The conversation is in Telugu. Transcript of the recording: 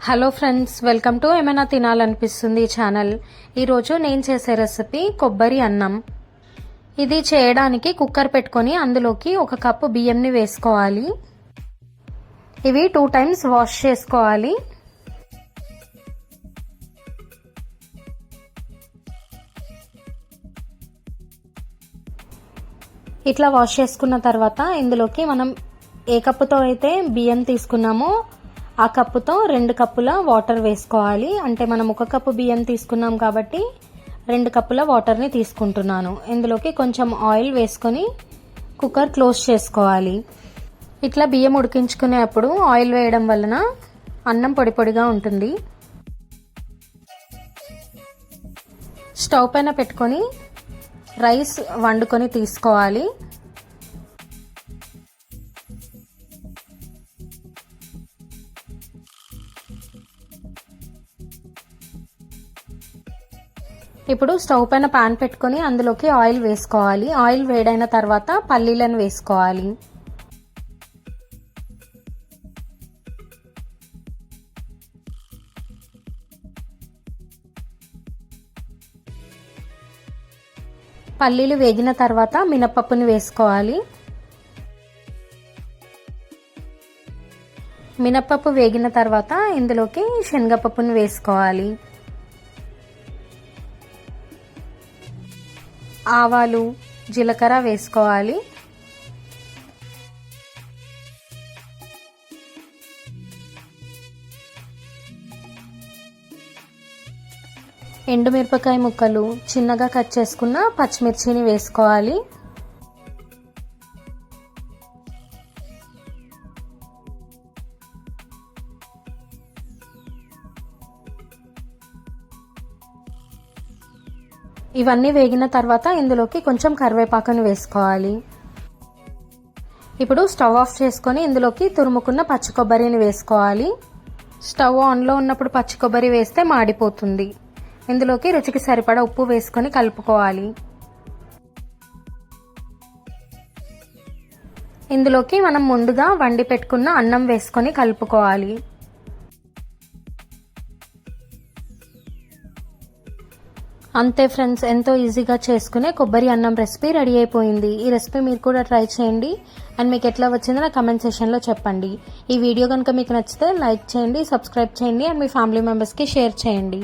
హలో ఫ్రెండ్స్, వెల్కమ్ టు ఏమైనా తినాలనిపిస్తుంది ఛానల్. ఈరోజు నేను చేసే రెసిపీ కొబ్బరి అన్నం. ఇది చేయడానికి కుక్కర్ పెట్టుకొని అందులోకి 1 కప్పు బియ్యంని వేసుకోవాలి. ఇవి 2 టైమ్స్ వాష్ చేసుకోవాలి. ఇట్లా వాష్ చేసుకున్న తర్వాత ఇందులోకి మనం ఏ కప్పుతో అయితే బియ్యం తీసుకున్నామో ఆ కప్పుతో 2 కప్పుల వాటర్ వేసుకోవాలి. అంటే మనం 1 కప్పు బియ్యం తీసుకున్నాం కాబట్టి 2 కప్పుల వాటర్ని తీసుకుంటున్నాను. ఇందులోకి కొంచెం ఆయిల్ వేసుకొని కుక్కర్ క్లోజ్ చేసుకోవాలి. ఇట్లా బియ్యం ఉడికించుకునేప్పుడు ఆయిల్ వేయడం వలన అన్నం పొడి పొడిగా ఉంటుంది. స్టవ్ పైన పెట్టుకొని రైస్ వండుకొని తీసుకోవాలి. ఇప్పుడు స్టవ్ పైన పాన్ పెట్టుకొని అందులోకి ఆయిల్ వేసుకోవాలి. ఆయిల్ వేడైన తర్వాత పల్లీలను వేసుకోవాలి. పల్లీలు వేగిన తర్వాత మినపప్పుని వేసుకోవాలి. మినపప్పు వేగిన తర్వాత ఇందులోకి శనగపప్పుని వేసుకోవాలి. ఆవాలు, జీలకర్ర వేసుకోవాలి. ఎండుమిరపకాయ ముక్కలు, చిన్నగా కట్ చేసుకున్న పచ్చిమిర్చిని వేసుకోవాలి. ఇవన్నీ వేగిన తర్వాత ఇందులోకి కొంచెం కరివేపాకుని వేసుకోవాలి. ఇప్పుడు స్టవ్ ఆఫ్ చేసుకొని ఇందులోకి తురుముకున్న పచ్చి కొబ్బరిని వేసుకోవాలి. స్టవ్ ఆన్లో ఉన్నప్పుడు పచ్చి కొబ్బరి వేస్తే మాడిపోతుంది. ఇందులోకి రుచికి సరిపడా ఉప్పు వేసుకొని కలుపుకోవాలి. ఇందులోకి మనం ముందుగా వండి పెట్టుకున్న అన్నం వేసుకొని కలుపుకోవాలి. అంతే ఫ్రెండ్స్, ఎంతో ఈజీగా చేసుకునే కొబ్బరి అన్నం రెసిపీ రెడీ అయిపోయింది. ఈ రెసిపీ మీరు కూడా ట్రై చేయండి అండ్ మీకు ఎట్లా వచ్చిందో నా కమెంట్ సెక్షన్లో చెప్పండి. ఈ వీడియో కనుక మీకు నచ్చితే లైక్ చేయండి, సబ్స్క్రైబ్ చేయండి అండ్ మీ ఫ్యామిలీ మెంబర్స్కి షేర్ చేయండి.